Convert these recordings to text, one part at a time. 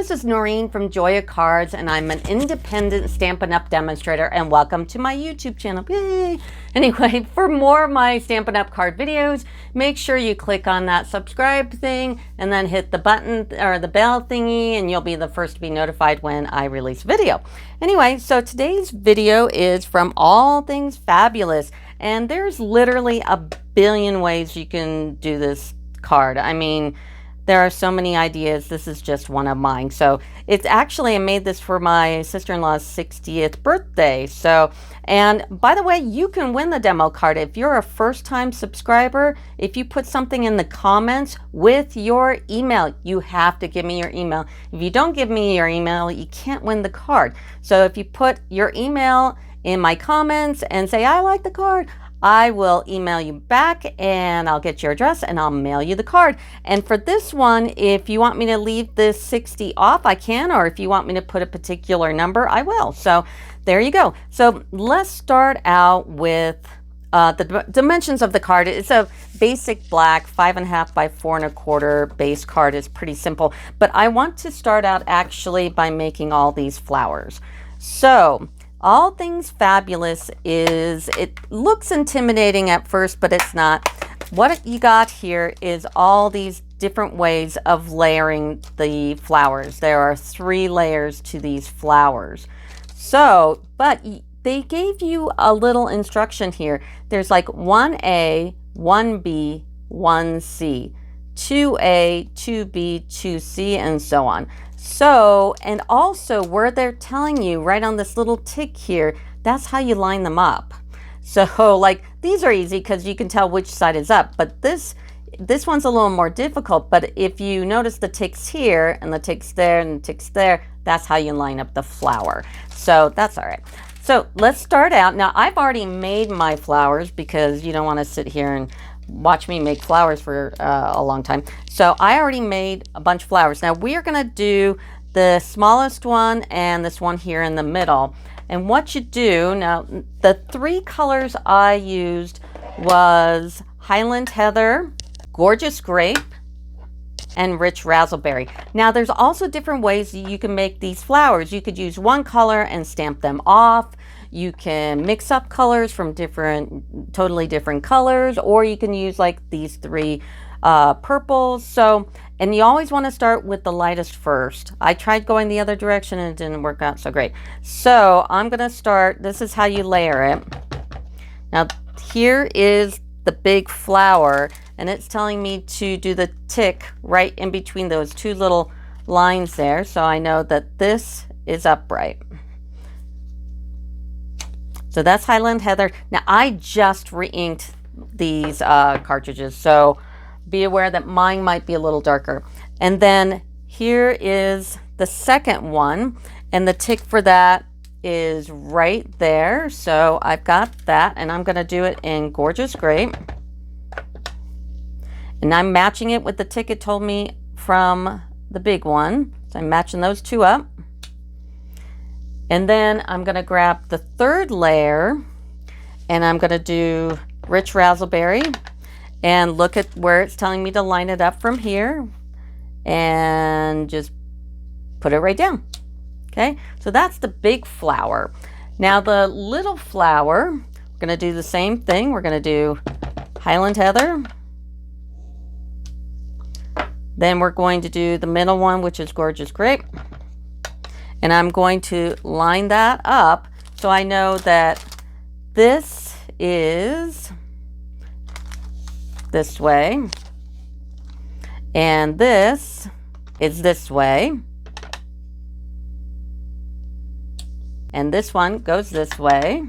this is Noreen from Joya Cards, and I'm an independent Stampin' Up! Demonstrator, and welcome to my YouTube channel. Yay! Anyway, for more of my Stampin' Up! Card videos, make sure you click on that subscribe thing and then hit the button or the bell thingy, and you'll be the first to be notified when I release a video. Anyway, so today's video is from All Things Fabulous, and there's literally a billion ways you can do this card. I mean, there are so many ideas. This is just one of mine. So it's actually, I made this for my sister-in-law's 60th birthday. So, and by the way, you can win the demo card if you're a first-time subscriber. If you put something in the comments with your email, you have to give me your email. If you don't give me your email, you can't win the card. So if you put your email in my comments and say, I like the card, I will email you back and I'll get your address and I'll mail you the card. And for this one, if you want me to leave this 60 off, I can, or if you want me to put a particular number, I will. So there you go. So let's start out with the dimensions of the card. It's a basic black 5.5 by 4.25 base card. It's pretty simple, but I want to start out actually by making all these flowers. So All Things Fabulous is, it looks intimidating at first, but it's not. What you got here is all these different ways of layering the flowers. There are 3 layers to these flowers. So, but they gave you a little instruction here. There's like 1A, 1B, 1C, 2A, 2B, 2C, and so on. So, and also where they're telling you right on this little tick here, that's how you line them up. So like these are easy because you can tell which side is up, but this one's a little more difficult. But if you notice the ticks here and the ticks there and the ticks there, that's how you line up the flower. So that's all right. So let's start out. Now I've already made my flowers because you don't want to sit here and watch me make flowers for a long time. So I already made a bunch of flowers. Now we are going to do the smallest one and this one here in the middle. And what you do, now the 3 colors I used was Highland Heather, Gorgeous Grape, and Rich Razzleberry. Now there's also different ways you can make these flowers. You could use one color and stamp them off. You can mix up colors from totally different colors, or you can use like these 3 purples. So, and you always want to start with the lightest first. I tried going the other direction and it didn't work out so great. So I'm going to start, this is how you layer it. Now here is the big flower, and it's telling me to do the tick right in between those 2 little lines there. So I know that this is upright. So that's Highland Heather. Now I just re-inked these cartridges, so be aware that mine might be a little darker. And then here is the second one, and the tick for that is right there. So I've got that, and I'm gonna do it in Gorgeous Grape. And I'm matching it with the tick it told me from the big one. So I'm matching those 2 up. And then I'm going to grab the 3rd layer and I'm going to do Rich Razzleberry, and look at where it's telling me to line it up from here and just put it right down. Okay, so that's the big flower. Now the little flower, we're going to do the same thing. We're going to do Highland Heather. Then we're going to do the middle one, which is Gorgeous Grape. And I'm going to line that up so I know that this is this way and this is this way and this one goes this way.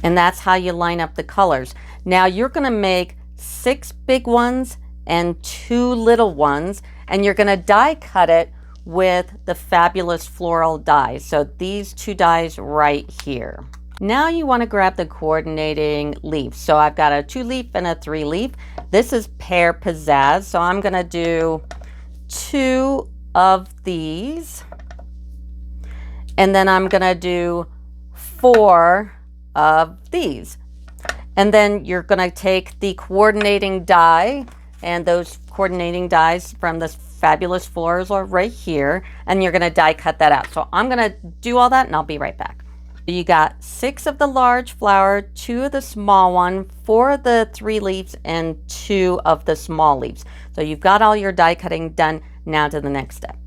And that's how you line up the colors. Now you're going to make 6 big ones and 2 little ones, and you're going to die cut it with the Fabulous Floral dies. So these 2 dies right here. Now you want to grab the coordinating leaves. So I've got a 2-leaf and a 3-leaf. This is Pear Pizzazz. So I'm going to do 2 of these, and then I'm going to do 4 of these. And then you're going to take the coordinating die and those coordinating dies from this Fabulous Florals are right here, and you're going to die cut that out. So I'm going to do all that and I'll be right back. You got 6 of the large flower, 2 of the small one, 4 of the 3 leaves, and 2 of the small leaves. So you've got all your die cutting done. Now to the next step.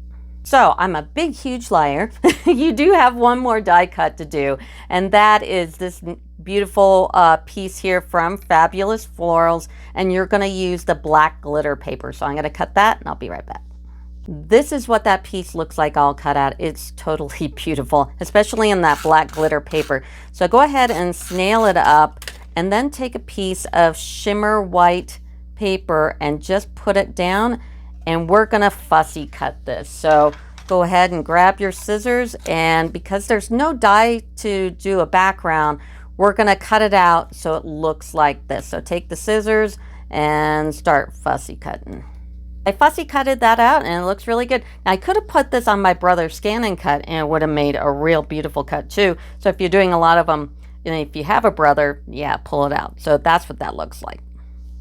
So I'm a big, huge liar. You do have one more die cut to do, and that is this beautiful piece here from Fabulous Florals, and you're going to use the black glitter paper. So I'm going to cut that and I'll be right back. This is what that piece looks like all cut out. It's totally beautiful, especially in that black glitter paper. So go ahead and snail it up, and then take a piece of shimmer white paper and just put it down, and we're gonna fussy cut this. So go ahead and grab your scissors, and because there's no die to do a background, we're gonna cut it out so it looks like this. So take the scissors and start fussy cutting. I fussy cutted that out and it looks really good. Now, I could have put this on my brother's scan and cut and it would have made a real beautiful cut too. So if you're doing a lot of them, you know, if you have a brother, yeah, pull it out. So that's what that looks like.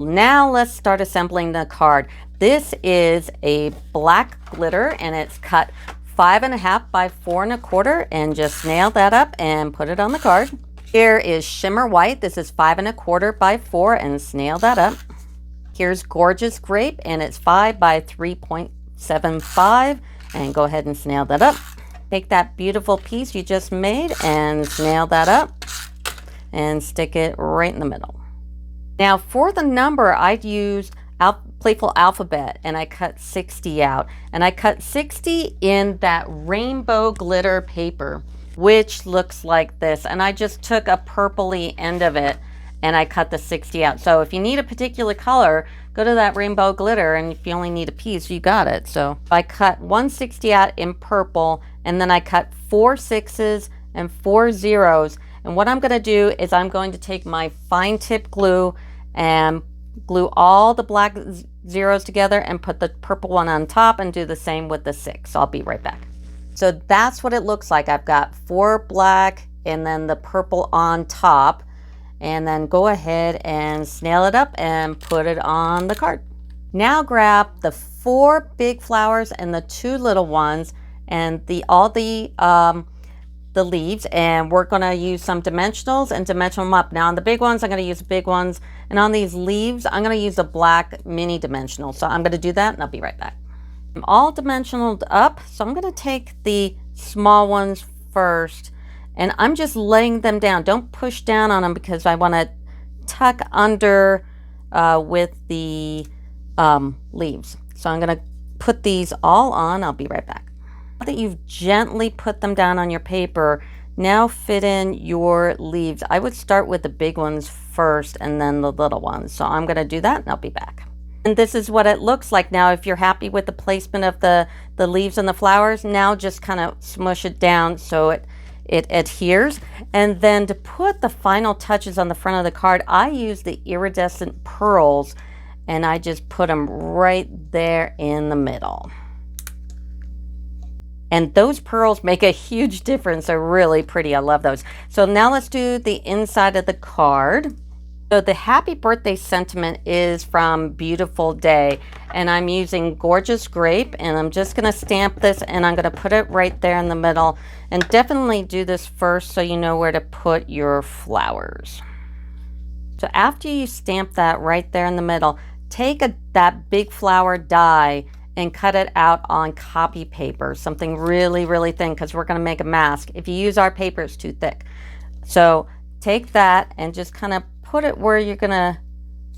Now let's start assembling the card. This is a black glitter and it's cut 5.5 by 4 1/4, and just nail that up and put it on the card. Here is shimmer white. This is 5 1/4 by 4, and snail that up. Here's Gorgeous Grape, and it's 5 by 3.75, and go ahead and snail that up. Take that beautiful piece you just made and snail that up and stick it right in the middle. Now for the number, I'd use Playful Alphabet, and I cut 60 out, and I cut 60 in that rainbow glitter paper, which looks like this, and I just took a purpley end of it and I cut the 60 out. So if you need a particular color, go to that rainbow glitter, and if you only need a piece, you got it. So I cut 160 out in purple, and then I cut 4 6s and 4 zeros. And what I'm going to do is I'm going to take my fine tip glue and glue all the black zeros together and put the purple one on top, and do the same with the 6. I'll be right back. So that's what it looks like. I've got 4 black and then the purple on top. And then go ahead and snail it up and put it on the card. Now grab the 4 big flowers and the 2 little ones, and all the leaves, and we're going to use some dimensionals and dimensional them up. Now on the big ones, I'm going to use big ones, and on these leaves, I'm going to use a black mini dimensional. So I'm going to do that, and I'll be right back. I'm all dimensionaled up, so I'm going to take the small ones first, and I'm just laying them down. Don't push down on them because I want to tuck under with the leaves. So I'm going to put these all on. I'll be right back. Now that you've gently put them down on your paper, now fit in your leaves. I would start with the big ones first and then the little ones. So I'm going to do that and I'll be back. And this is what it looks like. Now if you're happy with the placement of the leaves and the flowers, now just kind of smush it down so it adheres. And then to put the final touches on the front of the card, I use the iridescent pearls, and I just put them right there in the middle. And those pearls make a huge difference. They're really pretty. I love those. So now let's do the inside of the card. So the happy birthday sentiment is from Beautiful Day, and I'm using Gorgeous Grape, and I'm just going to stamp this, and I'm going to put it right there in the middle. And definitely do this first so you know where to put your flowers. So after you stamp that right there in the middle, take that big flower die and cut it out on copy paper, something really, really thin, because we're going to make a mask. If you use our paper, it's too thick. So take that and just kind of put it where you're going to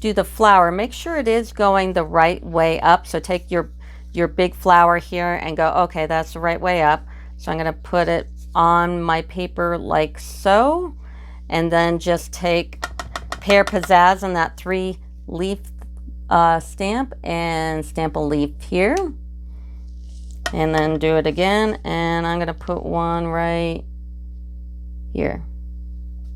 do the flower. Make sure it is going the right way up. So take your big flower here and go, okay, that's the right way up. So I'm going to put it on my paper like so, and then just take Pear Pizzazz and that 3 leaf stamp and stamp a leaf here, and then do it again, and I'm going to put one right here.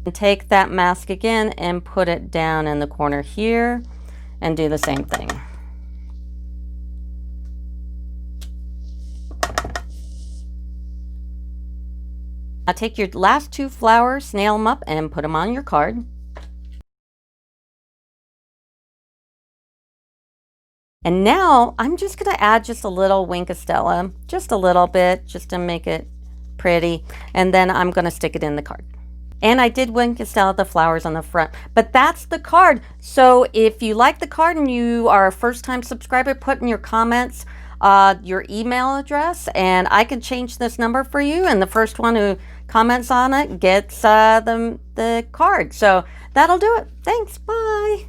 And take that mask again and put it down in the corner here and do the same thing. Now take your last 2 flowers, snail them up, and put them on your card. And now I'm just going to add just a little Wink of Stella, just a little bit, just to make it pretty. And then I'm going to stick it in the card. And I did Wink of Stella the flowers on the front, but that's the card. So if you like the card and you are a first-time subscriber, put in your comments your email address, and I can change this number for you. And the first one who comments on it gets the card. So that'll do it. Thanks. Bye.